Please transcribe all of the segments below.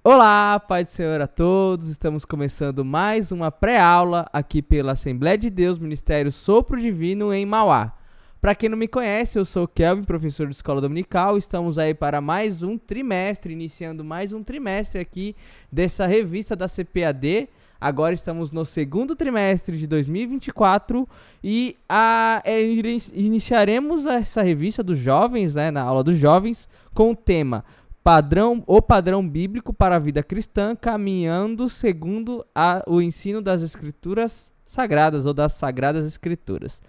Olá, paz do Senhor a todos. Estamos começando mais uma pré-aula aqui pela Assembleia de Deus, Ministério Sopro Divino em Mauá. Para quem não me conhece, eu sou o Kelvin, professor de Escola Dominical. Estamos aí para mais um trimestre, iniciando mais um trimestre aqui dessa revista da CPAD. Agora estamos no segundo trimestre de 2024 e iniciaremos essa revista dos jovens, né, na aula dos jovens, com o tema padrão bíblico para a vida cristã, caminhando segundo o ensino das Escrituras Sagradas ou das Sagradas Escrituras.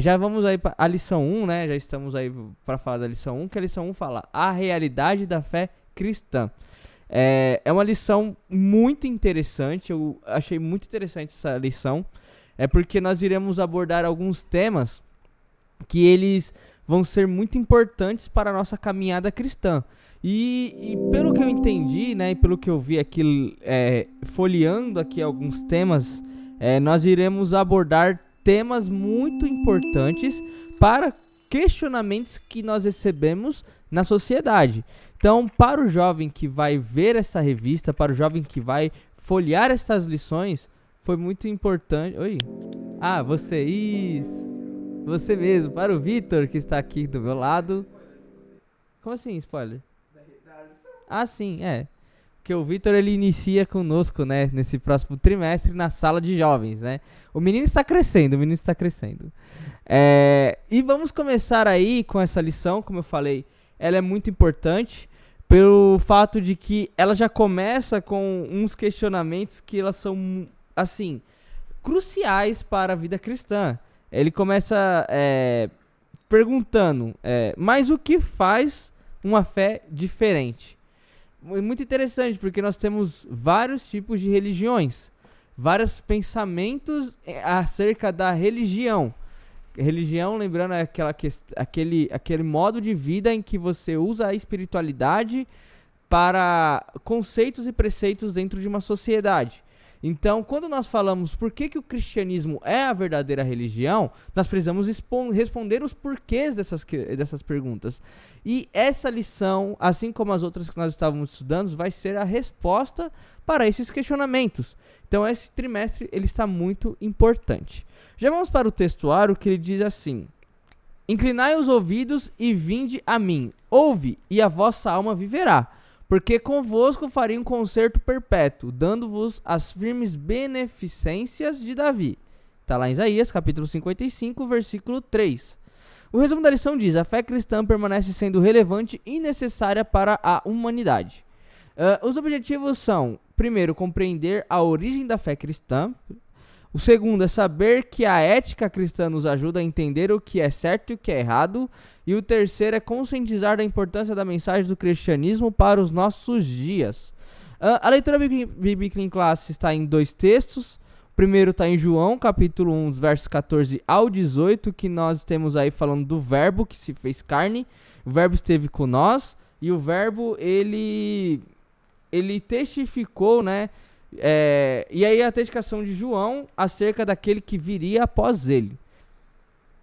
Já vamos aí para a lição 1, né? Já estamos aí para falar da lição 1, que a lição 1 fala a realidade da fé cristã. É uma lição muito interessante, eu achei muito interessante essa lição, porque nós iremos abordar alguns temas que eles vão ser muito importantes para a nossa caminhada cristã. E pelo que eu entendi, né, e pelo que eu vi aqui, folheando aqui alguns temas, nós iremos abordar temas muito importantes para questionamentos que nós recebemos na sociedade. Então, para o jovem que vai ver essa revista, para o jovem que vai folhear essas lições, foi muito importante... Oi? Ah, você mesmo, para o Vitor, que está aqui do meu lado. Como assim, spoiler? Ah, sim, Porque o Vitor, ele inicia conosco, né, nesse próximo trimestre na sala de jovens, né? O menino está crescendo. E vamos começar aí com essa lição, como eu falei, ela é muito importante pelo fato de que ela já começa com uns questionamentos que elas são, assim, cruciais para a vida cristã. Ele começa perguntando, mas o que faz uma fé diferente? Muito interessante, porque nós temos vários tipos de religiões, vários pensamentos acerca da religião. Religião, lembrando, é aquele modo de vida em que você usa a espiritualidade para conceitos e preceitos dentro de uma sociedade. Então, quando nós falamos por que o cristianismo é a verdadeira religião, nós precisamos responder os porquês dessas perguntas. E essa lição, assim como as outras que nós estávamos estudando, vai ser a resposta para esses questionamentos. Então, esse trimestre ele está muito importante. Já vamos para o textuário, que ele diz assim: inclinai os ouvidos e vinde a mim. Ouve, e a vossa alma viverá. Porque convosco farei um concerto perpétuo, dando-vos as firmes beneficências de Davi. Está lá em Isaías, capítulo 55, versículo 3. O resumo da lição diz: a fé cristã permanece sendo relevante e necessária para a humanidade. Os objetivos são, primeiro, compreender a origem da fé cristã. O segundo é saber que a ética cristã nos ajuda a entender o que é certo e o que é errado. E o terceiro é conscientizar da importância da mensagem do cristianismo para os nossos dias. A leitura bíblica em classe está em dois textos. O primeiro está em João, capítulo 1, versos 14 ao 18, que nós temos aí falando do verbo que se fez carne. O verbo esteve com nós e o verbo, ele testificou, né? E aí a testificação de João acerca daquele que viria após ele.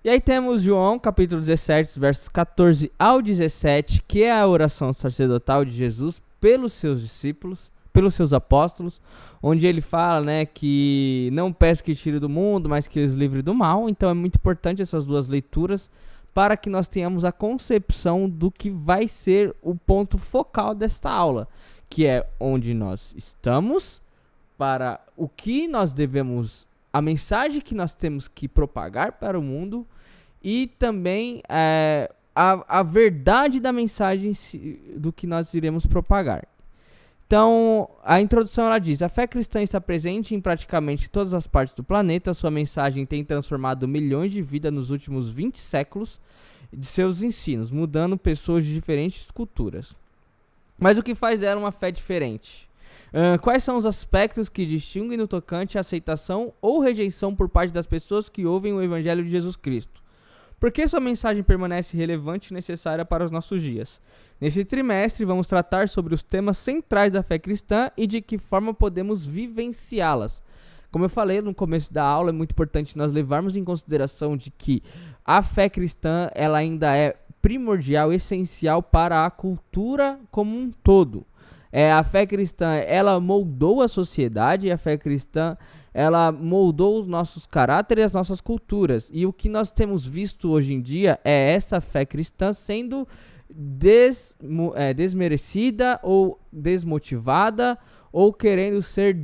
E aí temos João, capítulo 17, versos 14 ao 17, que é a oração sacerdotal de Jesus pelos seus discípulos, pelos seus apóstolos, onde ele fala, né, que não peço que tire do mundo, mas que eles livre do mal. Então é muito importante essas duas leituras para que nós tenhamos a concepção do que vai ser o ponto focal desta aula, que é onde nós estamos, para o que nós devemos, a mensagem que nós temos que propagar para o mundo e também a verdade da mensagem do que nós iremos propagar. Então, a introdução ela diz: a fé cristã está presente em praticamente todas as partes do planeta. Sua mensagem tem transformado milhões de vidas nos últimos 20 séculos de seus ensinos, mudando pessoas de diferentes culturas. Mas o que faz dela uma fé diferente? Quais são os aspectos que distinguem no tocante à aceitação ou rejeição por parte das pessoas que ouvem o Evangelho de Jesus Cristo? Por que sua mensagem permanece relevante e necessária para os nossos dias? Nesse trimestre, vamos tratar sobre os temas centrais da fé cristã e de que forma podemos vivenciá-las. Como eu falei no começo da aula, é muito importante nós levarmos em consideração de que a fé cristã ela ainda é primordial, essencial para a cultura como um todo. A fé cristã, ela moldou a sociedade, a fé cristã, ela moldou os nossos caráteres e as nossas culturas. E o que nós temos visto hoje em dia é essa fé cristã sendo desmerecida ou desmotivada ou querendo ser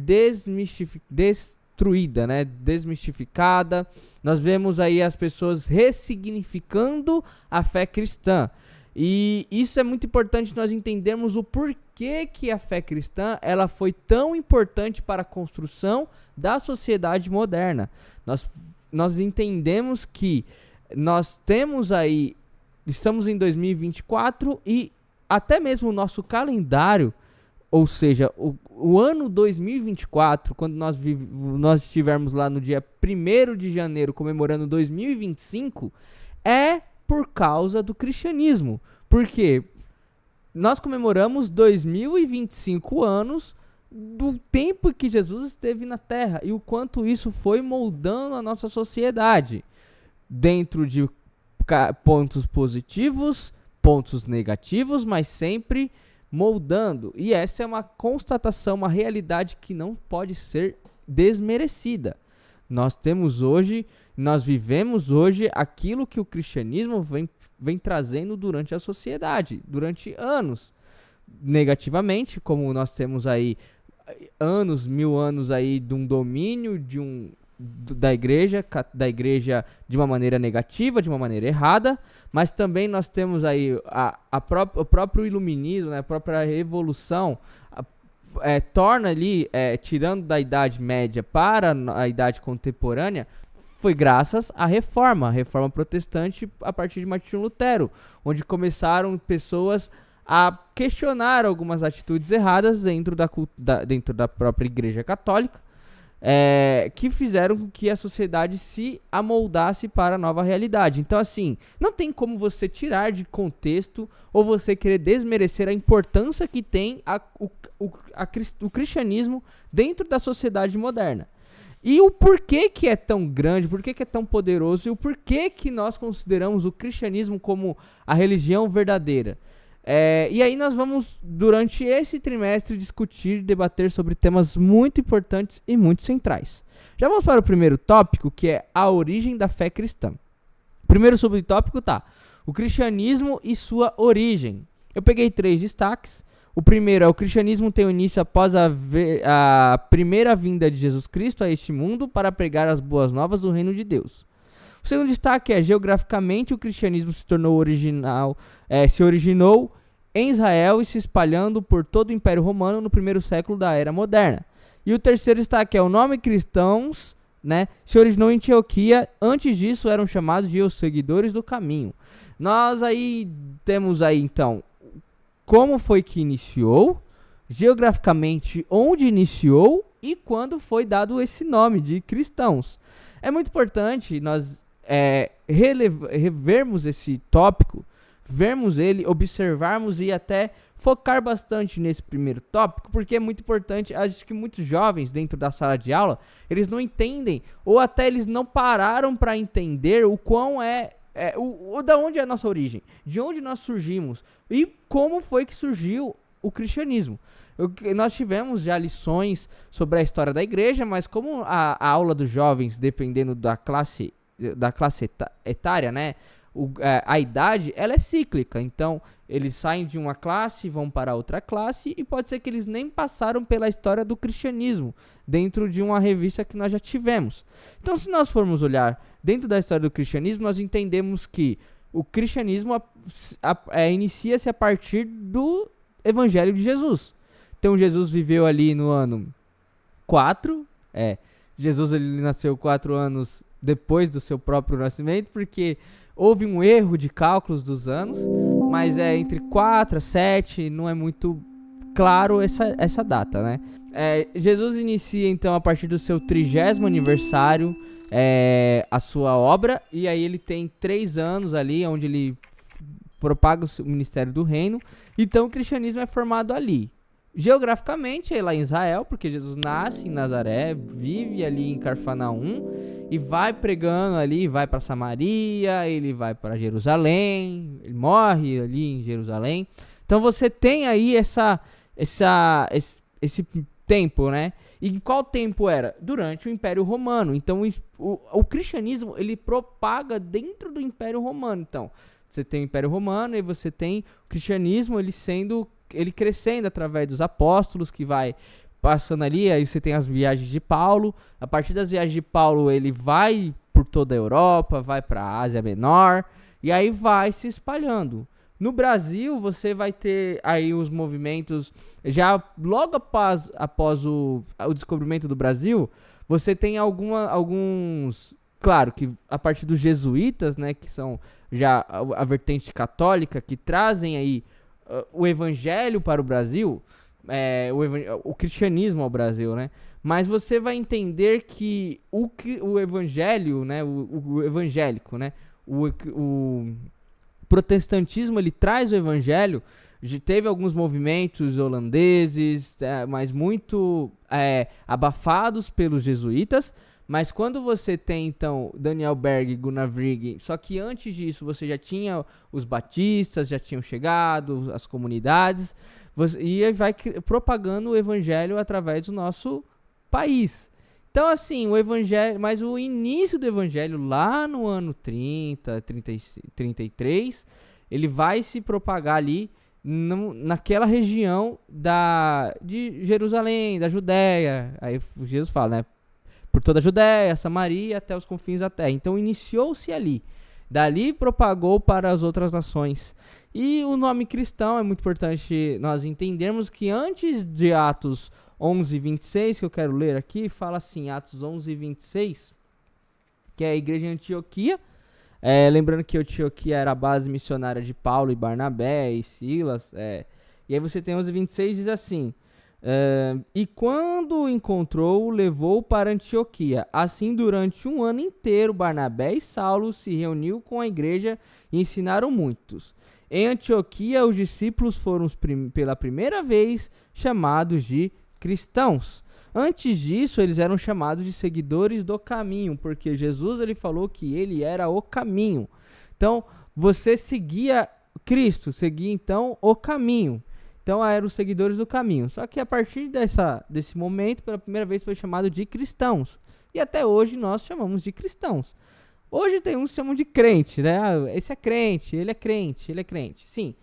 destruída, né? Desmistificada. Nós vemos aí as pessoas ressignificando a fé cristã. E isso é muito importante nós entendermos o porquê que a fé cristã ela foi tão importante para a construção da sociedade moderna. Nós entendemos que nós temos aí, estamos em 2024 e até mesmo o nosso calendário, ou seja, o ano 2024, quando nós estivermos lá no dia 1º de janeiro comemorando 2025, é por causa do cristianismo. Porque nós comemoramos 2025 anos do tempo que Jesus esteve na Terra e o quanto isso foi moldando a nossa sociedade. Dentro de pontos positivos, pontos negativos, mas sempre moldando. E essa é uma constatação, uma realidade que não pode ser desmerecida. Nós vivemos hoje aquilo que o cristianismo vem trazendo durante a sociedade, durante anos. Negativamente, como nós temos aí mil anos aí de um domínio da igreja de uma maneira negativa, de uma maneira errada, mas também nós temos aí o próprio iluminismo, né, a própria revolução, torna ali, tirando da Idade Média para a Idade Contemporânea, foi graças à Reforma Protestante a partir de Martinho Lutero, onde começaram pessoas a questionar algumas atitudes erradas dentro da própria Igreja Católica, que fizeram com que a sociedade se amoldasse para a nova realidade. Então, assim, não tem como você tirar de contexto ou você querer desmerecer a importância que tem o cristianismo dentro da sociedade moderna. E o porquê que é tão grande, porquê que é tão poderoso e o porquê que nós consideramos o cristianismo como a religião verdadeira. E aí nós vamos, durante esse trimestre, discutir e debater sobre temas muito importantes e muito centrais. Já vamos para o primeiro tópico, que é a origem da fé cristã. Primeiro subtópico o cristianismo e sua origem. Eu peguei 3 destaques. O primeiro é: o cristianismo tem início após a primeira vinda de Jesus Cristo a este mundo para pregar as boas novas do reino de Deus. O segundo destaque é: geograficamente o cristianismo se originou em Israel e se espalhando por todo o Império Romano no primeiro século da Era Moderna. E o terceiro destaque é: o nome cristãos, né, se originou em Antioquia. Antes disso eram chamados de os seguidores do caminho. Nós aí temos aí então como foi que iniciou, geograficamente onde iniciou e quando foi dado esse nome de cristãos. É muito importante nós revermos esse tópico, vermos ele, observarmos e até focar bastante nesse primeiro tópico, porque é muito importante. Acho que muitos jovens dentro da sala de aula, eles não entendem, ou até eles não pararam para entender o quão da onde é a nossa origem, de onde nós surgimos e como foi que surgiu o cristianismo. Nós tivemos já lições sobre a história da igreja, mas como a aula dos jovens, dependendo da classe etária, né, a idade, ela é cíclica. Então, eles saem de uma classe, vão para outra classe, e pode ser que eles nem passaram pela história do cristianismo dentro de uma revista que nós já tivemos. Então, se nós formos olhar dentro da história do cristianismo, nós entendemos que o cristianismo inicia-se a partir do Evangelho de Jesus. Então, Jesus viveu ali no ano 4. Jesus ele nasceu 4 anos depois do seu próprio nascimento, porque houve um erro de cálculos dos anos, mas entre 4 a 7, não é muito claro essa data, né? Jesus inicia então a partir do seu 30º aniversário a sua obra, e aí ele tem 3 anos ali, onde ele propaga o ministério do reino. Então o cristianismo é formado ali. Geograficamente é lá em Israel, porque Jesus nasce em Nazaré, vive ali em Cafarnaum e vai pregando ali, vai para Samaria, ele vai para Jerusalém, ele morre ali em Jerusalém. Então você tem aí esse tempo, né? E em qual tempo era? Durante o Império Romano. Então, o cristianismo, ele propaga dentro do Império Romano. Então, você tem o Império Romano e você tem o cristianismo, ele crescendo através dos apóstolos, que vai passando ali. Aí você tem as viagens de Paulo. A partir das viagens de Paulo, ele vai por toda a Europa, vai para a Ásia Menor, e aí vai se espalhando. No Brasil, você vai ter aí os movimentos, já logo após o descobrimento do Brasil, você tem alguns, claro, que a partir dos jesuítas, né, que são já a vertente católica, que trazem aí o evangelho para o Brasil, o cristianismo ao Brasil, né? Mas você vai entender que o evangelho, né, o evangélico, né, o protestantismo, ele traz o evangelho. Teve alguns movimentos holandeses, mas muito abafados pelos jesuítas. Mas quando você tem, então, Daniel Berg e Gunnar Vrigg, só que antes disso você já tinha os batistas, já tinham chegado, as comunidades, e vai propagando o evangelho através do nosso país. Então, assim, o evangelho, mas o início do evangelho lá no ano 33, ele vai se propagar ali naquela região de Jerusalém, da Judéia. Aí Jesus fala, né? Por toda a Judéia, Samaria, até os confins da terra. Então, iniciou-se ali. Dali propagou para as outras nações. E o nome cristão é muito importante nós entendermos que antes de Atos 11:26, que eu quero ler aqui, fala assim, Atos 11:26, que é a igreja em Antioquia. Lembrando que Antioquia era a base missionária de Paulo e Barnabé e Silas. E aí você tem 11:26, diz assim, e quando o encontrou, levou para Antioquia. Assim, durante um ano inteiro, Barnabé e Saulo se reuniu com a igreja e ensinaram muitos. Em Antioquia, os discípulos foram pela primeira vez chamados de cristãos. Antes disso, eles eram chamados de seguidores do caminho, porque Jesus, ele falou que ele era o caminho. Então, você seguia Cristo, seguia então o caminho. Então, eram os seguidores do caminho. Só que a partir desse momento, pela primeira vez, foi chamado de cristãos. E até hoje nós chamamos de cristãos. Hoje tem uns que chamam de crente, né? Esse é crente, ele é crente, ele é crente. Sim,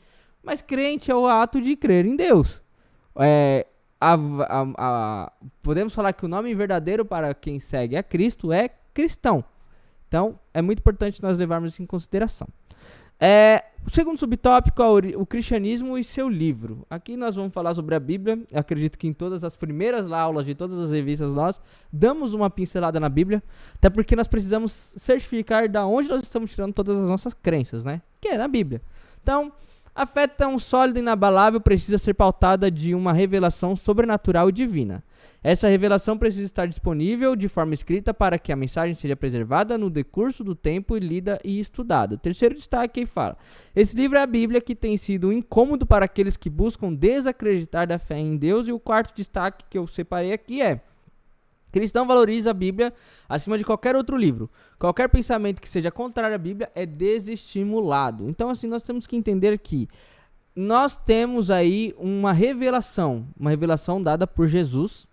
mas crente é o ato de crer em Deus. Podemos falar que o nome verdadeiro para quem segue a Cristo é cristão. Então, é muito importante nós levarmos isso em consideração. O segundo subtópico é o cristianismo e seu livro. Aqui nós vamos falar sobre a Bíblia. Eu acredito que em todas as primeiras aulas de todas as revistas nós damos uma pincelada na Bíblia, até porque nós precisamos certificar de onde nós estamos tirando todas as nossas crenças, né? Que é na Bíblia. Então, a fé tão sólida e inabalável precisa ser pautada de uma revelação sobrenatural e divina. Essa revelação precisa estar disponível de forma escrita para que a mensagem seja preservada no decurso do tempo e lida e estudada. O terceiro destaque aí fala: esse livro é a Bíblia, que tem sido um incômodo para aqueles que buscam desacreditar da fé em Deus. E o quarto destaque que eu separei aqui é: cristão valoriza a Bíblia acima de qualquer outro livro. Qualquer pensamento que seja contrário à Bíblia é desestimulado. Então, assim, nós temos que entender que nós temos aí uma revelação dada por Jesus,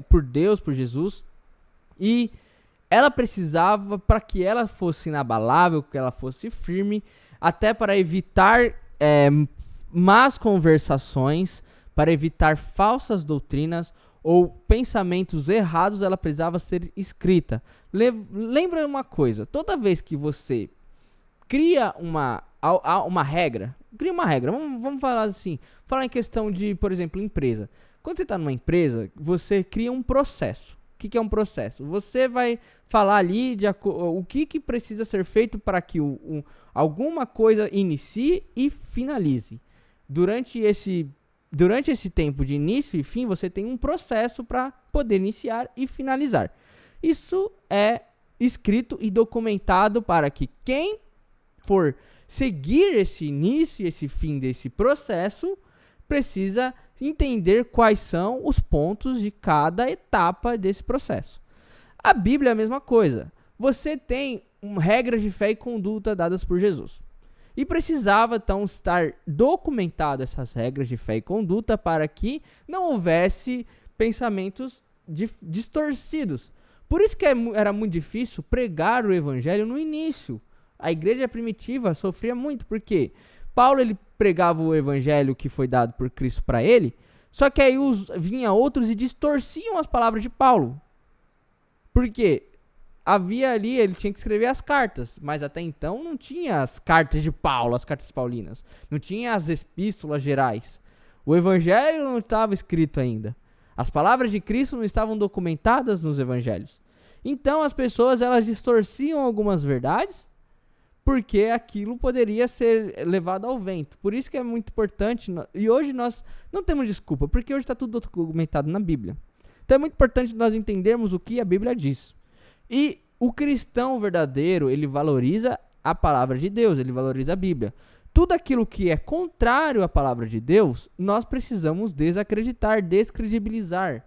por Deus, por Jesus, e ela precisava, para que ela fosse inabalável, que ela fosse firme, até para evitar más conversações, para evitar falsas doutrinas ou pensamentos errados, ela precisava ser escrita. Lembra uma coisa: toda vez que você cria uma regra, vamos falar assim, falar em questão de, por exemplo, empresa. Quando você está numa empresa, você cria um processo. O que é um processo? Você vai falar ali o que precisa ser feito para que alguma coisa inicie e finalize. Durante esse tempo de início e fim, você tem um processo para poder iniciar e finalizar. Isso é escrito e documentado para que quem for seguir esse início e esse fim desse processo precisa entender quais são os pontos de cada etapa desse processo. A Bíblia é a mesma coisa. Você tem regras de fé e conduta dadas por Jesus. E precisava então estar documentado essas regras de fé e conduta para que não houvesse pensamentos distorcidos. Por isso que era muito difícil pregar o evangelho no início. A igreja primitiva sofria muito, porque Paulo ele pregava o evangelho que foi dado por Cristo para ele, só que aí vinha outros e distorciam as palavras de Paulo. Por quê? Havia ali, ele tinha que escrever as cartas, mas até então não tinha as cartas de Paulo, as cartas paulinas. Não tinha as epístolas gerais. O evangelho não estava escrito ainda. As palavras de Cristo não estavam documentadas nos evangelhos. Então as pessoas elas distorciam algumas verdades, porque aquilo poderia ser levado ao vento. Por isso que é muito importante, e hoje nós não temos desculpa, porque hoje está tudo documentado na Bíblia. Então é muito importante nós entendermos o que a Bíblia diz. E o cristão verdadeiro, ele valoriza a palavra de Deus, ele valoriza a Bíblia. Tudo aquilo que é contrário à palavra de Deus, nós precisamos desacreditar, descredibilizar.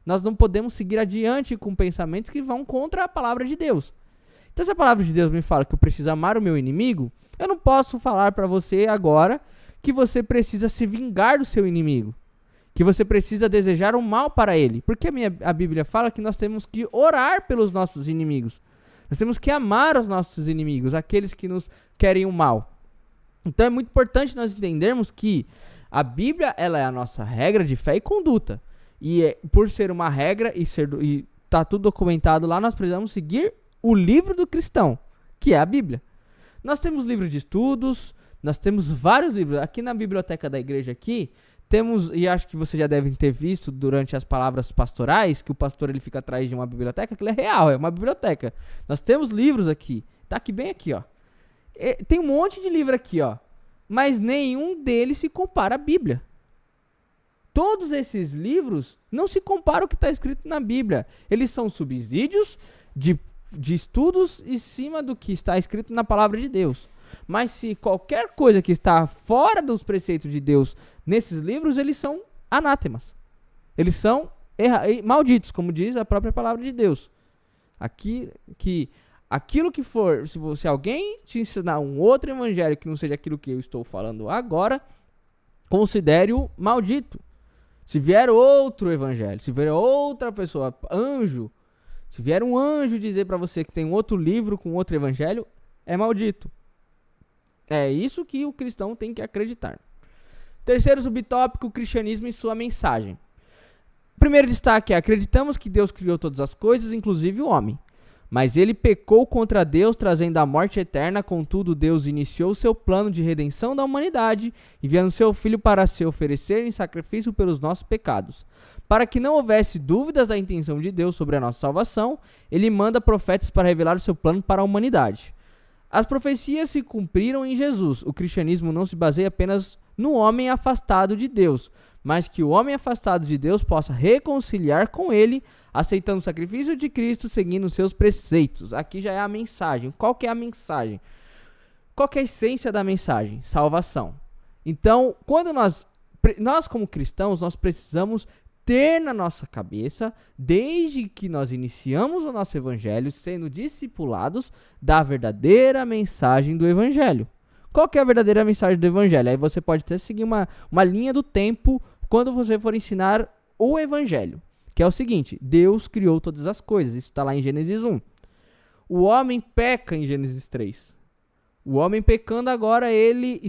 Nós não podemos seguir adiante com pensamentos que vão contra a palavra de Deus. Então, se a palavra de Deus me fala que eu preciso amar o meu inimigo, eu não posso falar para você agora que você precisa se vingar do seu inimigo, que você precisa desejar o mal para ele, porque a Bíblia fala que nós temos que orar pelos nossos inimigos. Nós temos que amar os nossos inimigos, aqueles que nos querem o mal. Então é muito importante nós entendermos que a Bíblia ela é a nossa regra de fé e conduta. E por ser uma regra e tá tudo documentado lá, nós precisamos seguir o livro do cristão, que é a Bíblia. Nós temos livros de estudos, nós temos vários livros. Aqui na biblioteca da igreja aqui, temos, e acho que vocês já devem ter visto durante as palavras pastorais, que o pastor ele fica atrás de uma biblioteca, que é real, é uma biblioteca. Nós temos livros aqui, tá aqui bem aqui, ó. Tem um monte de livro aqui, ó, mas nenhum deles se compara à Bíblia. Todos esses livros não se comparam ao que está escrito na Bíblia. Eles são subsídios de estudos em cima do que está escrito na palavra de Deus. Mas se qualquer coisa que está fora dos preceitos de Deus nesses livros, eles são anátemas. Eles são malditos, como diz a própria palavra de Deus. Aquilo que for, se alguém te ensinar um outro evangelho que não seja aquilo que eu estou falando agora, considere-o maldito. Se vier outro evangelho, se vier outra pessoa, anjo, se vier um anjo dizer para você que tem um outro livro com outro evangelho, é maldito. É isso que o cristão tem que acreditar. Terceiro subtópico, o cristianismo e sua mensagem. Primeiro destaque é: acreditamos que Deus criou todas as coisas, inclusive o homem. Mas ele pecou contra Deus, trazendo a morte eterna. Contudo, Deus iniciou seu plano de redenção da humanidade, enviando seu Filho para se oferecer em sacrifício pelos nossos pecados. Para que não houvesse dúvidas da intenção de Deus sobre a nossa salvação, ele manda profetas para revelar o seu plano para a humanidade. As profecias se cumpriram em Jesus. O cristianismo não se baseia apenas no homem afastado de Deus, mas que o homem afastado de Deus possa reconciliar com ele, aceitando o sacrifício de Cristo, seguindo os seus preceitos. Aqui já é a mensagem. Qual que é a mensagem? Qual que é a essência da mensagem? Salvação. Então, quando nós como cristãos, nós precisamos ter na nossa cabeça, desde que nós iniciamos o nosso evangelho, sendo discipulados da verdadeira mensagem do evangelho. Qual que é a verdadeira mensagem do evangelho? Aí você pode até seguir uma linha do tempo quando você for ensinar o evangelho, que é o seguinte: Deus criou todas as coisas. Isso está lá em Gênesis 1. O homem peca em Gênesis 3. O homem pecando agora, ele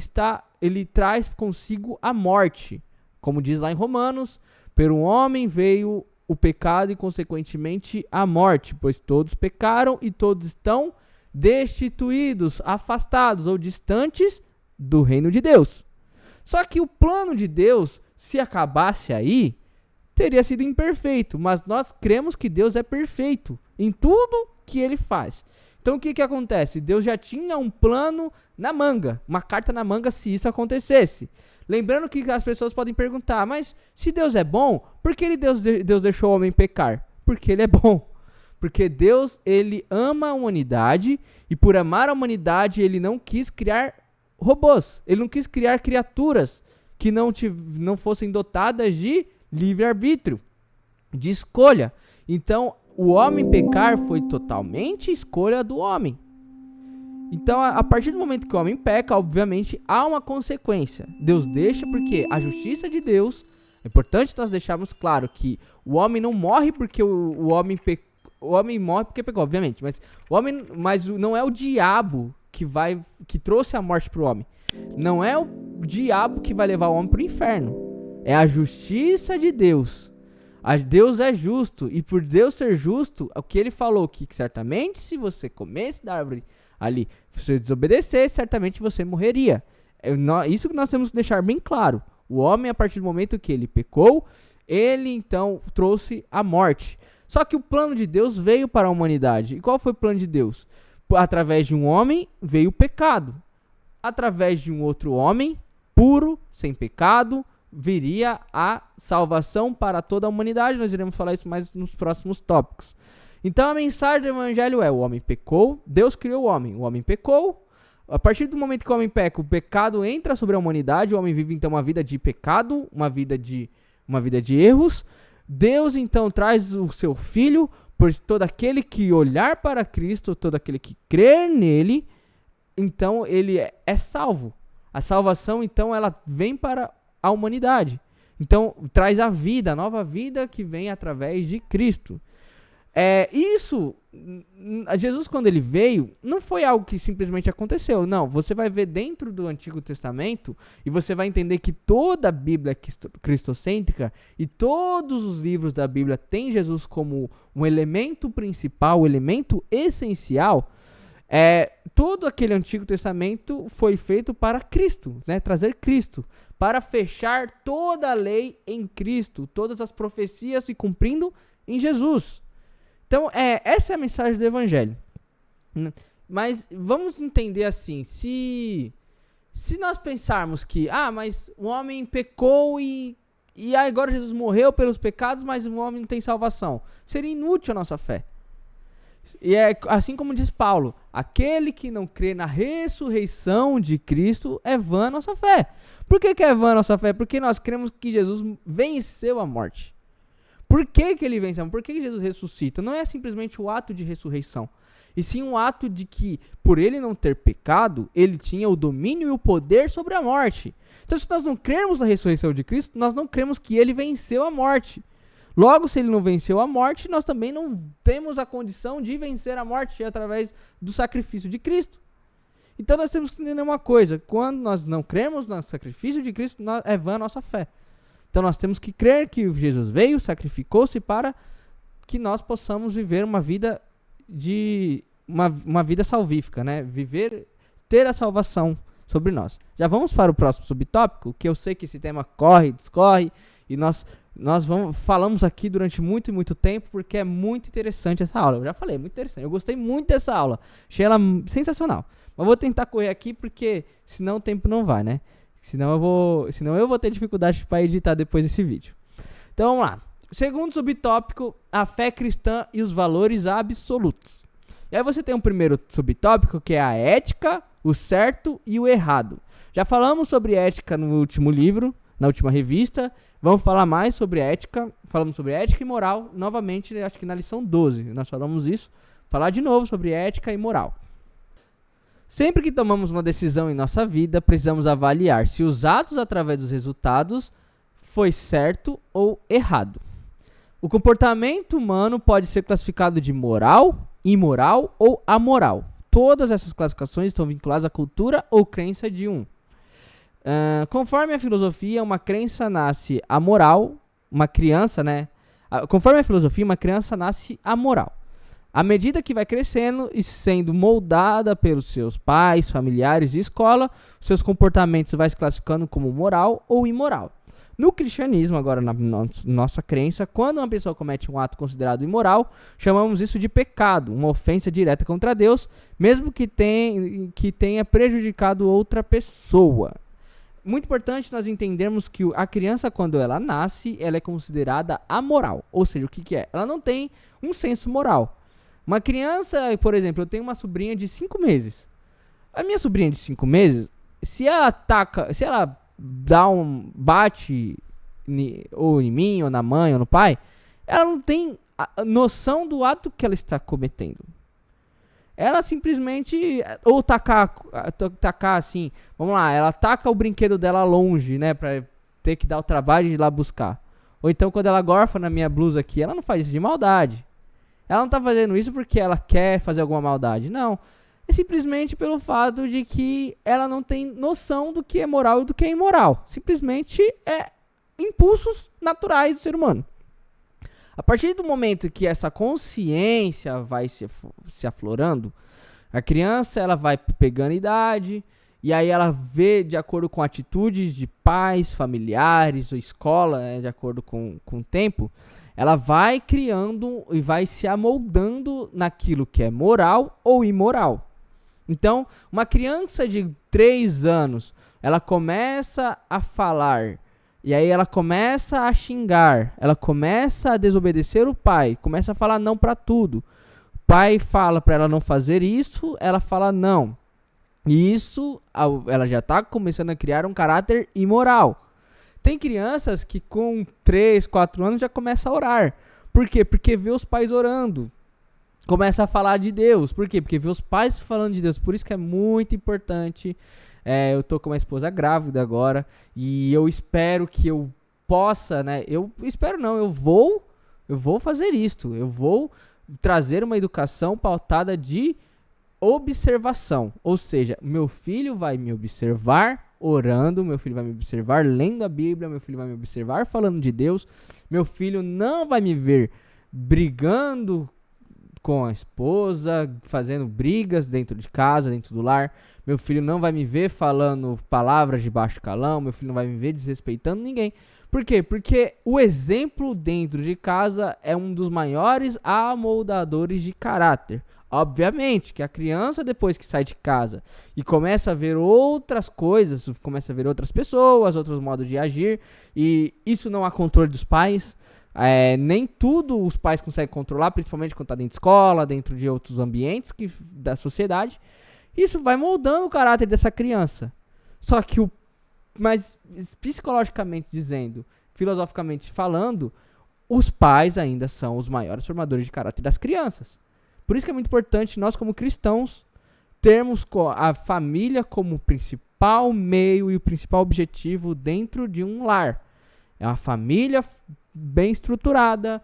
traz consigo a morte. Como diz lá em Romanos, pelo homem veio o pecado e consequentemente a morte, pois todos pecaram e todos estão destituídos, afastados ou distantes do reino de Deus. Só que o plano de Deus, se acabasse aí, teria sido imperfeito, mas nós cremos que Deus é perfeito em tudo que ele faz. Então o que acontece? Deus já tinha um plano na manga, uma carta na manga se isso acontecesse. Lembrando que as pessoas podem perguntar: mas se Deus é bom, por que Deus deixou o homem pecar? Porque ele é bom. Porque Deus, ele ama a humanidade, e por amar a humanidade, ele não quis criar robôs. Ele não quis criar criaturas que não fossem dotadas de livre-arbítrio, de escolha. Então, o homem pecar foi totalmente escolha do homem. Então, a partir do momento que o homem peca, obviamente, há uma consequência. Deus deixa porque a justiça de Deus... É importante nós deixarmos claro que o homem não morre porque o homem pecou. O homem morre porque pecou, obviamente. Mas não é o diabo que trouxe a morte para o homem. Não é o diabo que vai levar o homem para o inferno. É a justiça de Deus. Deus é justo. E por Deus ser justo, o que ele falou, que certamente se você comesse da árvore ali, se você desobedecer, certamente você morreria. Isso que nós temos que deixar bem claro. O homem, a partir do momento que ele pecou, ele então trouxe a morte. Só que o plano de Deus veio para a humanidade. E qual foi o plano de Deus? Através de um homem veio o pecado. Através de um outro homem, puro, sem pecado, viria a salvação para toda a humanidade. Nós iremos falar isso mais nos próximos tópicos. Então a mensagem do evangelho é: o homem pecou, Deus criou o homem pecou. A partir do momento que o homem peca, o pecado entra sobre a humanidade, o homem vive então uma vida de pecado, uma vida de erros. Deus então traz o seu Filho, pois todo aquele que olhar para Cristo, todo aquele que crer nele, então ele é salvo. A salvação então ela vem para a humanidade. Então traz a vida, a nova vida que vem através de Cristo. Jesus, quando ele veio, não foi algo que simplesmente aconteceu. Não, você vai ver dentro do Antigo Testamento e você vai entender que toda a Bíblia é cristocêntrica e todos os livros da Bíblia têm Jesus como um elemento principal, um elemento essencial. Todo aquele Antigo Testamento foi feito para Cristo, né? Trazer Cristo, para fechar toda a lei em Cristo, todas as profecias se cumprindo em Jesus. Então, essa é a mensagem do Evangelho. Mas vamos entender assim, se nós pensarmos que, mas o homem pecou e agora Jesus morreu pelos pecados, mas o homem não tem salvação, seria inútil a nossa fé. E é assim como diz Paulo: aquele que não crê na ressurreição de Cristo, é vã a nossa fé. Por que é vã a nossa fé? Porque nós cremos que Jesus venceu a morte. Por que ele venceu? Por que Jesus ressuscita? Não é simplesmente o ato de ressurreição, e sim um ato de que, por ele não ter pecado, ele tinha o domínio e o poder sobre a morte. Então, se nós não crermos na ressurreição de Cristo, nós não cremos que ele venceu a morte. Logo, se ele não venceu a morte, nós também não temos a condição de vencer a morte através do sacrifício de Cristo. Então, nós temos que entender uma coisa: quando nós não cremos no sacrifício de Cristo, é vã a nossa fé. Então nós temos que crer que Jesus veio, sacrificou-se para que nós possamos viver uma vida uma vida salvífica, né? Ter a salvação sobre nós. Já vamos para o próximo subtópico, que eu sei que esse tema corre, discorre, e nós falamos aqui durante muito e muito tempo, porque é muito interessante essa aula. Eu já falei, é muito interessante. Eu gostei muito dessa aula. Achei ela sensacional. Mas vou tentar correr aqui, porque senão o tempo não vai, né? Senão eu vou ter dificuldade para editar depois desse vídeo. Então vamos lá. Segundo subtópico: a fé cristã e os valores absolutos. E aí você tem um primeiro subtópico, que é a ética, o certo e o errado. Já falamos sobre ética no último livro, na última revista. Vamos falar mais sobre ética. Falamos sobre ética e moral novamente, acho que na lição 12 nós falamos isso. Falar de novo sobre ética e moral. Sempre que tomamos uma decisão em nossa vida, precisamos avaliar se os atos através dos resultados foi certo ou errado. O comportamento humano pode ser classificado de moral, imoral ou amoral. Todas essas classificações estão vinculadas à cultura ou crença de um. Conforme a filosofia, uma criança nasce amoral. Conforme a filosofia, uma criança nasce amoral. À medida que vai crescendo e sendo moldada pelos seus pais, familiares e escola, seus comportamentos vai se classificando como moral ou imoral. No cristianismo, agora na nossa crença, quando uma pessoa comete um ato considerado imoral, chamamos isso de pecado, uma ofensa direta contra Deus, mesmo que tenha prejudicado outra pessoa. Muito importante nós entendermos que a criança, quando ela nasce, ela é considerada amoral. Ou seja, o que é? Ela não tem um senso moral. Uma criança, por exemplo, eu tenho uma sobrinha de 5 meses. A minha sobrinha de 5 meses, se ela bate ou em mim, ou na mãe, ou no pai, ela não tem a noção do ato que ela está cometendo. ela simplesmente, ou tacar assim, vamos lá, ela taca o brinquedo dela longe, né, pra ter que dar o trabalho de ir lá buscar. Ou então quando ela gorfa na minha blusa aqui, ela não faz isso de maldade. Ela não tá fazendo isso porque ela quer fazer alguma maldade, não. É simplesmente pelo fato de que ela não tem noção do que é moral e do que é imoral. Simplesmente é impulsos naturais do ser humano. A partir do momento que essa consciência vai se aflorando, a criança ela vai pegando idade, e aí ela vê de acordo com atitudes de pais, familiares ou escola, né, de acordo com o tempo, ela vai criando e vai se amoldando naquilo que é moral ou imoral. Então, uma criança de 3 anos, ela começa a falar, e aí ela começa a xingar, ela começa a desobedecer o pai, começa a falar não para tudo. O pai fala para ela não fazer isso, ela fala não. E isso, ela já está começando a criar um caráter imoral. Tem crianças que com 3, 4 anos já começam a orar. Por quê? Porque vê os pais orando. Começa a falar de Deus. Por quê? Porque vê os pais falando de Deus. Por isso que é muito importante. Eu tô com uma esposa grávida agora. E eu espero que eu possa, né? Eu espero não, eu vou fazer isto. Eu vou trazer uma educação pautada de observação. Ou seja, meu filho vai me observar orando, meu filho vai me observar lendo a Bíblia, meu filho vai me observar falando de Deus. Meu filho não vai me ver brigando com a esposa, fazendo brigas dentro de casa, dentro do lar. Meu filho não vai me ver falando palavras de baixo calão. Meu filho não vai me ver desrespeitando ninguém. Por quê? Porque o exemplo dentro de casa é um dos maiores amoldadores de caráter. Obviamente que a criança, depois que sai de casa e começa a ver outras coisas, começa a ver outras pessoas, outros modos de agir, e isso não há controle dos pais. Nem tudo os pais conseguem controlar, principalmente quando está dentro de escola, dentro de outros ambientes da sociedade. Isso vai moldando o caráter dessa criança. Só que, mas psicologicamente dizendo, filosoficamente falando, os pais ainda são os maiores formadores de caráter das crianças. Por isso que é muito importante nós, como cristãos, termos a família como principal meio e o principal objetivo dentro de um lar. É uma família bem estruturada,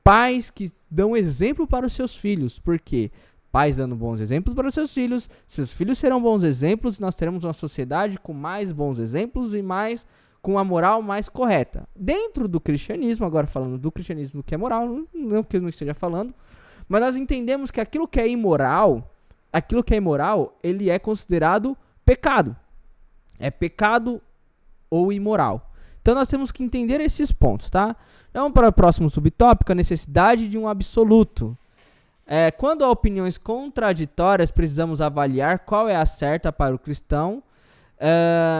pais que dão exemplo para os seus filhos. Por quê? Pais dando bons exemplos para os seus filhos serão bons exemplos, nós teremos uma sociedade com mais bons exemplos e mais com a moral mais correta. Dentro do cristianismo, agora falando do cristianismo que é moral, não que eu não esteja falando, mas nós entendemos que aquilo que é imoral, ele é considerado pecado. É pecado ou imoral. Então nós temos que entender esses pontos, tá? Vamos para o próximo subtópico, a necessidade de um absoluto. Quando há opiniões contraditórias, precisamos avaliar qual é a certa para o cristão.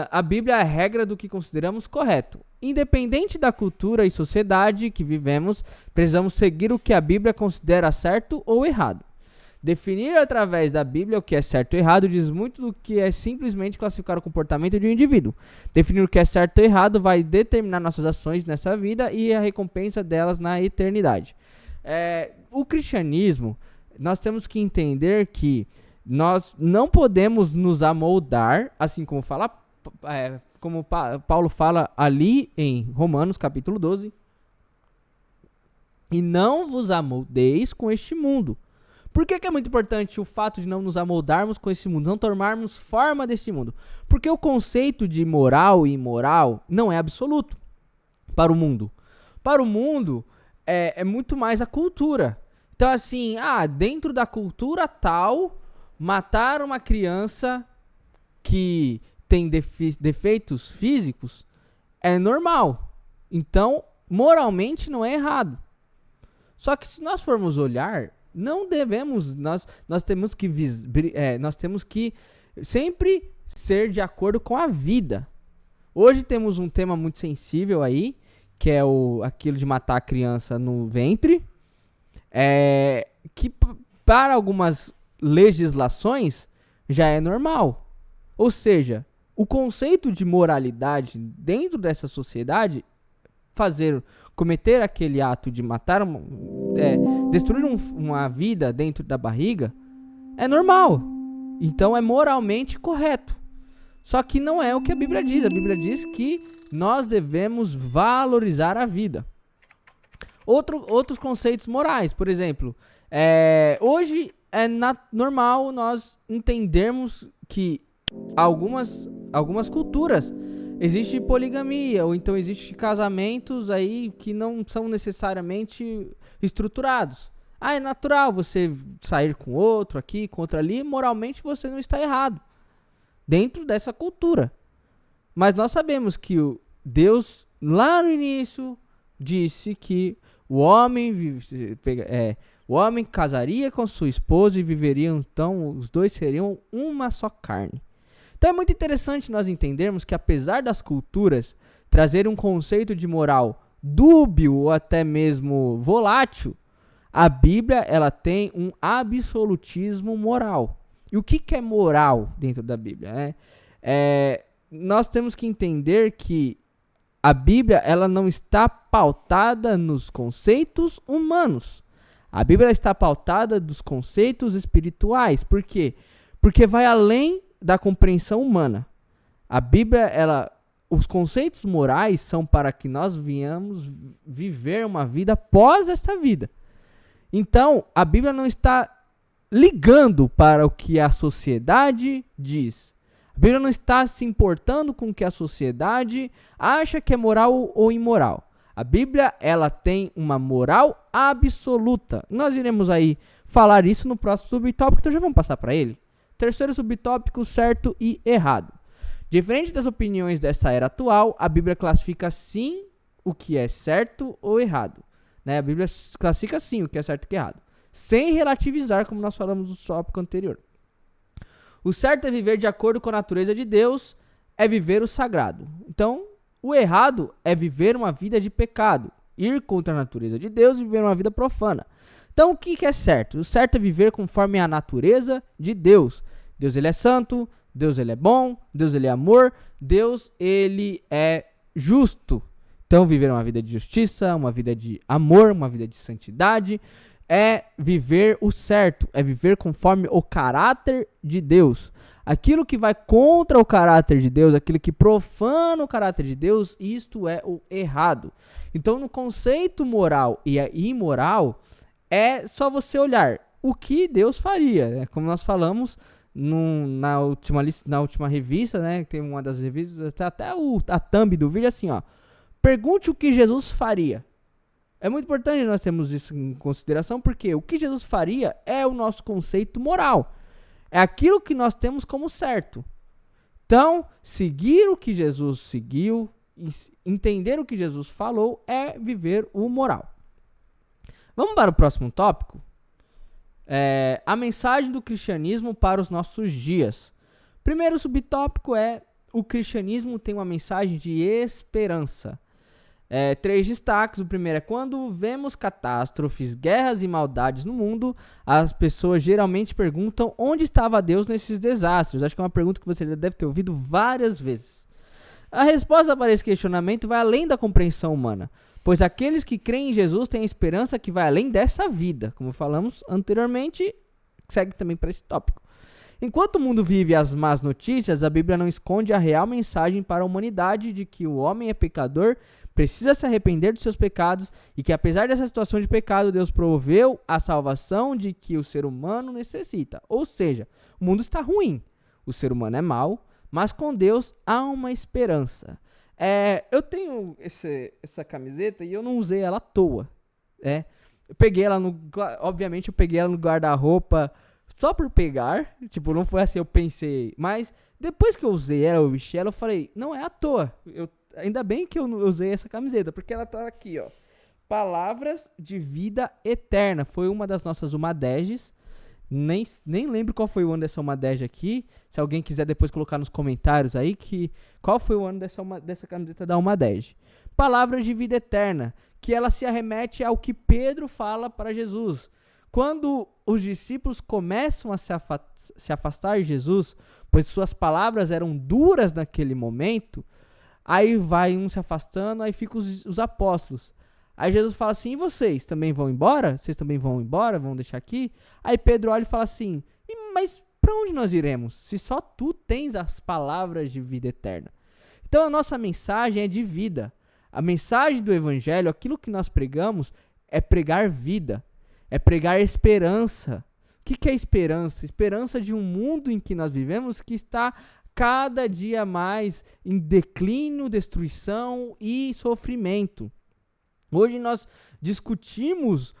A Bíblia é a regra do que consideramos correto. Independente da cultura e sociedade que vivemos, precisamos seguir o que a Bíblia considera certo ou errado. Definir através da Bíblia o que é certo ou errado diz muito do que é simplesmente classificar o comportamento de um indivíduo. Definir o que é certo ou errado vai determinar nossas ações nessa vida e a recompensa delas na eternidade. O cristianismo, nós temos que entender que nós não podemos nos amoldar, assim como Paulo fala ali em Romanos capítulo 12, e não vos amoldeis com este mundo. Por que é muito importante o fato de não nos amoldarmos com esse mundo, não tomarmos forma deste mundo? Porque o conceito de moral e imoral não é absoluto para o mundo. Para o mundo é muito mais a cultura. Então assim, dentro da cultura tal, matar uma criança que tem defeitos físicos é normal. Então, moralmente não é errado. Só que se nós formos olhar, não devemos, nós temos que sempre ser de acordo com a vida. Hoje temos um tema muito sensível aí, que é aquilo de matar a criança no ventre, que para algumas legislações já é normal. Ou seja, o conceito de moralidade dentro dessa sociedade, cometer aquele ato de matar, destruir uma vida dentro da barriga, é normal. Então é moralmente correto. Só que não é o que a Bíblia diz. A Bíblia diz que nós devemos valorizar a vida. Outros conceitos morais, por exemplo, hoje é normal nós entendermos que algumas culturas existe poligamia, ou então existe casamentos aí que não são necessariamente estruturados. É natural você sair com outro aqui, com outro ali, moralmente você não está errado dentro dessa cultura. Mas nós sabemos que Deus, lá no início, disse que o homem casaria com sua esposa e viveriam, então, os dois seriam uma só carne. Então é muito interessante nós entendermos que, apesar das culturas trazerem um conceito de moral dúbio ou até mesmo volátil, a Bíblia ela tem um absolutismo moral. E o que é moral dentro da Bíblia? Nós temos que entender que a Bíblia ela não está pautada nos conceitos humanos. A Bíblia está pautada dos conceitos espirituais. Por quê? Porque vai além da compreensão humana. A Bíblia, os conceitos morais são para que nós venhamos viver uma vida após esta vida. Então, a Bíblia não está ligando para o que a sociedade diz. A Bíblia não está se importando com o que a sociedade acha que é moral ou imoral. A Bíblia, ela tem uma moral absoluta. Nós iremos aí falar isso no próximo subtópico, então já vamos passar para ele. Terceiro subtópico, certo e errado. Diferente das opiniões dessa era atual, a Bíblia classifica sim o que é certo ou errado. A Bíblia classifica sim o que é certo e o que é errado, sem relativizar, como nós falamos no tópico anterior. O certo é viver de acordo com a natureza de Deus, é viver o sagrado. Então, o errado é viver uma vida de pecado, ir contra a natureza de Deus e viver uma vida profana. Então, o que é certo? O certo é viver conforme a natureza de Deus. Deus, ele é santo, Deus, ele é bom, Deus, ele é amor, Deus, ele é justo. Então, viver uma vida de justiça, uma vida de amor, uma vida de santidade, é viver o certo, é viver conforme o caráter de Deus. Aquilo que vai contra o caráter de Deus, aquilo que profana o caráter de Deus, isto é o errado. Então, no conceito moral e imoral, é só você olhar o que Deus faria. Como nós falamos na última revista, né? Tem uma das revistas, até a thumb do vídeo assim, ó. Pergunte o que Jesus faria. É muito importante nós termos isso em consideração, porque o que Jesus faria é o nosso conceito moral. É aquilo que nós temos como certo. Então, seguir o que Jesus seguiu, entender o que Jesus falou, é viver o moral. Vamos para o próximo tópico? A mensagem do cristianismo para os nossos dias. Primeiro subtópico é: o cristianismo tem uma mensagem de esperança. 3 destaques. O primeiro é: quando vemos catástrofes, guerras e maldades no mundo, as pessoas geralmente perguntam onde estava Deus nesses desastres. Acho que é uma pergunta que você já deve ter ouvido várias vezes. A resposta para esse questionamento vai além da compreensão humana, pois aqueles que creem em Jesus têm a esperança que vai além dessa vida. Como falamos anteriormente, segue também para esse tópico. Enquanto o mundo vive as más notícias, a Bíblia não esconde a real mensagem para a humanidade de que o homem é pecador, precisa se arrepender dos seus pecados e que, apesar dessa situação de pecado, Deus proveu a salvação de que o ser humano necessita. Ou seja, o mundo está ruim, o ser humano é mau, mas com Deus há uma esperança. Eu tenho essa camiseta e eu não usei ela à toa. Eu peguei ela obviamente eu peguei ela no guarda-roupa só por pegar, tipo, não foi assim, eu pensei, mas depois que eu usei ela, eu vesti ela, eu falei, não é à toa, ainda bem que eu usei essa camiseta, porque ela tá aqui, ó, Palavras de Vida Eterna, foi uma das nossas umadeges, nem lembro qual foi o ano dessa umadege aqui, se alguém quiser depois colocar nos comentários aí, qual foi o ano dessa camiseta da umadege. Palavras de Vida Eterna, que ela se arremete ao que Pedro fala para Jesus. Quando os discípulos começam a se afastar de Jesus, pois suas palavras eram duras naquele momento, aí vai um se afastando, aí ficam os apóstolos. Aí Jesus fala assim: e vocês também vão embora? Vocês também vão embora? Vão deixar aqui? Aí Pedro olha e fala assim: mas para onde nós iremos? Se só tu tens as palavras de vida eterna. Então a nossa mensagem é de vida. A mensagem do evangelho, aquilo que nós pregamos, é pregar vida. É pregar esperança. O que é esperança? Esperança de um mundo em que nós vivemos que está cada dia mais em declínio, destruição e sofrimento. Hoje nós discutimos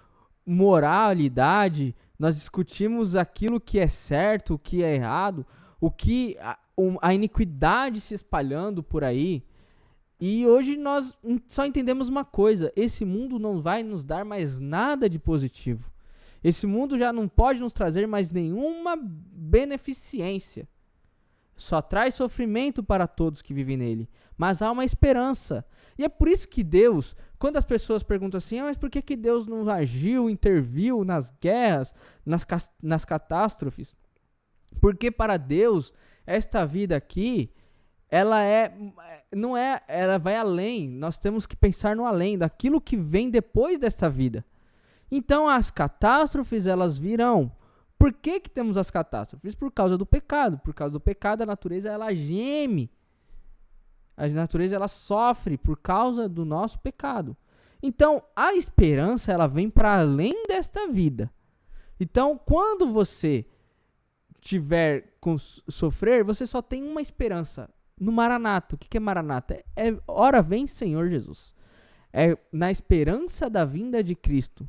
moralidade, nós discutimos aquilo que é certo, o que é errado, o que a iniquidade se espalhando por aí. E hoje nós só entendemos uma coisa: esse mundo não vai nos dar mais nada de positivo. Esse mundo já não pode nos trazer mais nenhuma beneficência. Só traz sofrimento para todos que vivem nele. Mas há uma esperança. E é por isso que Deus, quando as pessoas perguntam assim, mas por que Deus não agiu, interviu nas guerras, nas catástrofes? Porque para Deus, esta vida aqui, ela vai além. Nós temos que pensar no além, daquilo que vem depois desta vida. Então as catástrofes, elas virão. Por que temos as catástrofes? Por causa do pecado. Por causa do pecado, a natureza, ela geme. A natureza, ela sofre por causa do nosso pecado. Então, a esperança, ela vem para além desta vida. Então, quando você tiver com sofrer, você só tem uma esperança. No Maranata. O que é Maranata? Ora vem, Senhor Jesus. É na esperança da vinda de Cristo.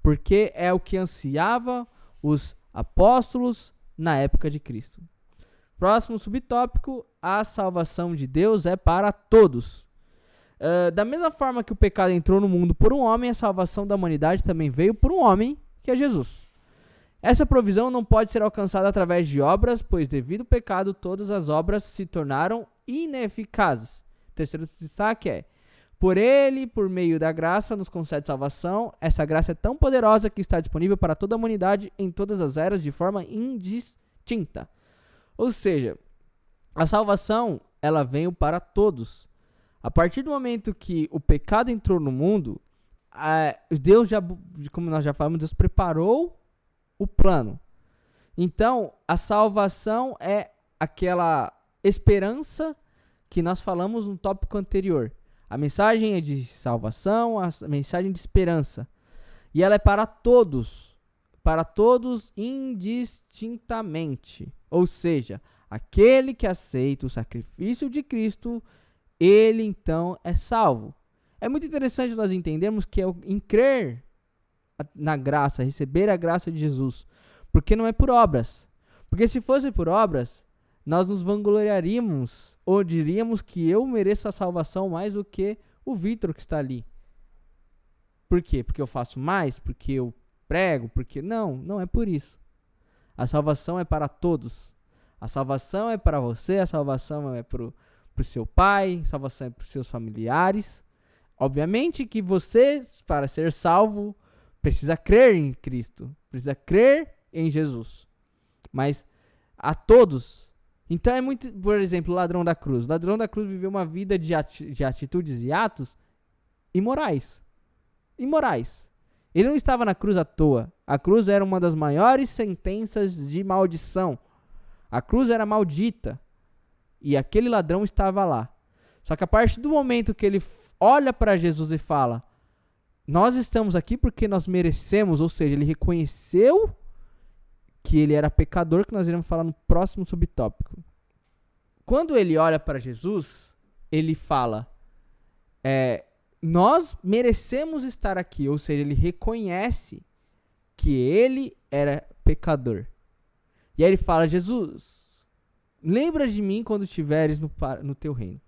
Porque é o que ansiava os apóstolos na época de Cristo. Próximo subtópico: a salvação de Deus é para todos. Da mesma forma que o pecado entrou no mundo por um homem, a salvação da humanidade também veio por um homem, que é Jesus. Essa provisão não pode ser alcançada através de obras, pois devido ao pecado todas as obras se tornaram ineficazes. O terceiro destaque é: por ele, por meio da graça, nos concede salvação. Essa graça é tão poderosa que está disponível para toda a humanidade em todas as eras de forma indistinta. Ou seja, a salvação, ela veio para todos. A partir do momento que o pecado entrou no mundo, Deus já, como nós já falamos, Deus preparou o plano. Então, a salvação é aquela esperança que nós falamos no tópico anterior. A mensagem é de salvação, a mensagem de esperança. E ela é para todos indistintamente. Ou seja, aquele que aceita o sacrifício de Cristo, ele então é salvo. É muito interessante nós entendermos que é em crer na graça, receber a graça de Jesus. Porque não é por obras. Porque se fosse por obras, nós nos vangloriaríamos ou diríamos que eu mereço a salvação mais do que o Vitor que está ali. Por quê? Porque eu faço mais? Porque eu prego? Porque não é por isso. A salvação é para todos. A salvação é para você, a salvação é para o seu pai, a salvação é para os seus familiares. Obviamente que você, para ser salvo, precisa crer em Cristo, precisa crer em Jesus. Mas a todos. Então é muito, por exemplo, o ladrão da cruz. O ladrão da cruz viveu uma vida de atitudes e atos imorais. Ele não estava na cruz à toa. A cruz era uma das maiores sentenças de maldição. A cruz era maldita. E aquele ladrão estava lá. Só que a partir do momento que ele olha para Jesus e fala: nós estamos aqui porque nós merecemos, ou seja, ele reconheceu que ele era pecador, que nós iremos falar no próximo subtópico. Quando ele olha para Jesus, ele fala: nós merecemos estar aqui, ou seja, ele reconhece que ele era pecador. E aí ele fala: Jesus, lembra de mim quando estiveres no teu reino.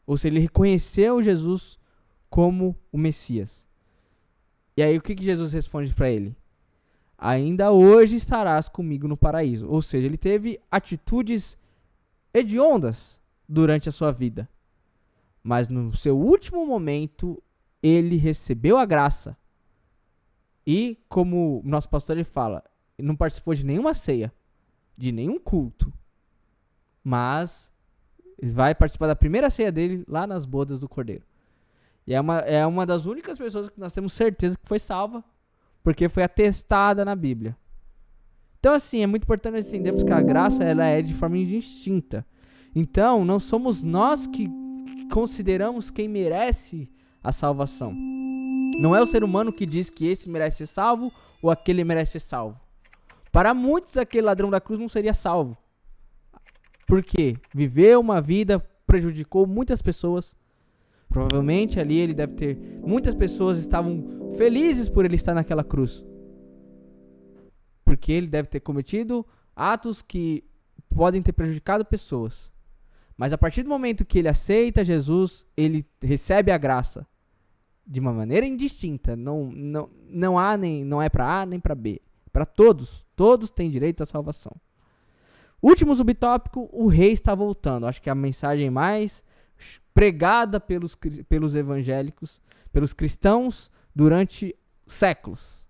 Ou seja, ele reconheceu Jesus como o Messias. E aí o que Jesus responde para ele? Ainda hoje estarás comigo no paraíso. Ou seja, ele teve atitudes hediondas durante a sua vida. Mas no seu último momento, ele recebeu a graça. E como o nosso pastor ele fala, ele não participou de nenhuma ceia, de nenhum culto. Mas ele vai participar da primeira ceia dele lá nas bodas do Cordeiro. E é uma das únicas pessoas que nós temos certeza que foi salva, porque foi atestada na Bíblia. Então, assim, é muito importante nós entendermos que a graça, ela é de forma indistinta. Então, não somos nós que consideramos quem merece a salvação. Não é o ser humano que diz que esse merece ser salvo ou aquele merece ser salvo. Para muitos, aquele ladrão da cruz não seria salvo. Porque viveu uma vida, prejudicou muitas pessoas. Provavelmente ali ele deve ter... Muitas pessoas estavam felizes por ele estar naquela cruz. Porque ele deve ter cometido atos que podem ter prejudicado pessoas. Mas a partir do momento que ele aceita Jesus, ele recebe a graça de uma maneira indistinta. Não é para A nem para B. Para todos. Todos têm direito à salvação. Último subtópico, o rei está voltando. Acho que é a mensagem mais pregada pelos evangélicos, pelos cristãos durante séculos.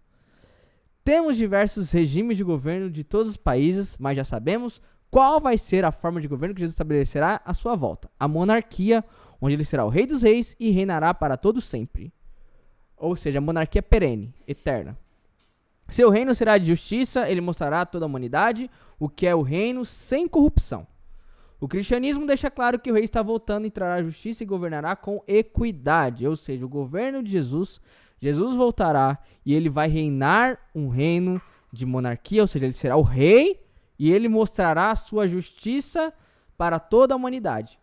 Temos diversos regimes de governo de todos os países, mas já sabemos qual vai ser a forma de governo que Jesus estabelecerá à sua volta. A monarquia, onde ele será o rei dos reis e reinará para todo sempre. Ou seja, a monarquia perene, eterna. Seu reino será de justiça, ele mostrará a toda a humanidade o que é o reino sem corrupção. O cristianismo deixa claro que o rei está voltando e trará justiça e governará com equidade. Ou seja, o governo de Jesus voltará e ele vai reinar um reino de monarquia, ou seja, ele será o rei e ele mostrará a sua justiça para toda a humanidade.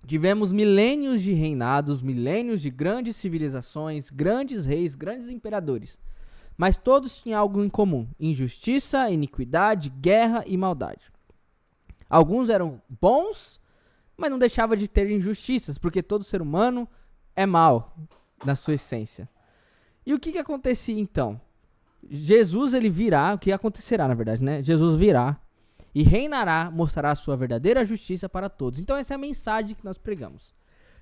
Tivemos milênios de reinados, milênios de grandes civilizações, grandes reis, grandes imperadores. Mas todos tinham algo em comum: injustiça, iniquidade, guerra e maldade. Alguns eram bons, mas não deixava de ter injustiças, porque todo ser humano é mau na sua essência. E o que acontecia então? Jesus, ele virá, o que acontecerá na verdade, né? Jesus virá e reinará, mostrará a sua verdadeira justiça para todos. Então essa é a mensagem que nós pregamos.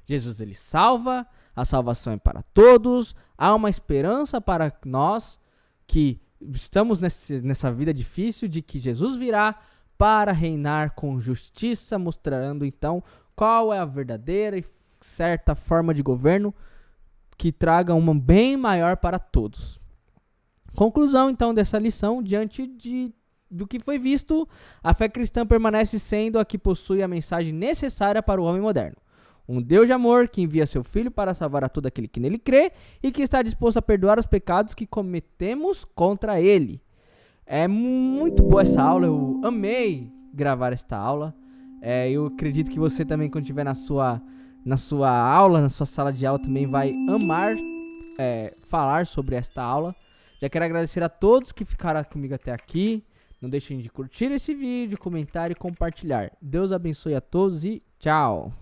Jesus, ele salva, a salvação é para todos, há uma esperança para nós que estamos nessa vida difícil de que Jesus virá para reinar com justiça, mostrando então qual é a verdadeira e certa forma de governo que traga uma bem maior para todos. Conclusão então dessa lição, diante do que foi visto, a fé cristã permanece sendo a que possui a mensagem necessária para o homem moderno. Um Deus de amor que envia seu Filho para salvar a todo aquele que nele crê e que está disposto a perdoar os pecados que cometemos contra ele. É muito boa essa aula, eu amei gravar esta aula. Eu acredito que você também, quando estiver na sua aula, na sua sala de aula, também vai amar falar sobre esta aula. Já quero agradecer a todos que ficaram comigo até aqui. Não deixem de curtir esse vídeo, comentar e compartilhar. Deus abençoe a todos e tchau!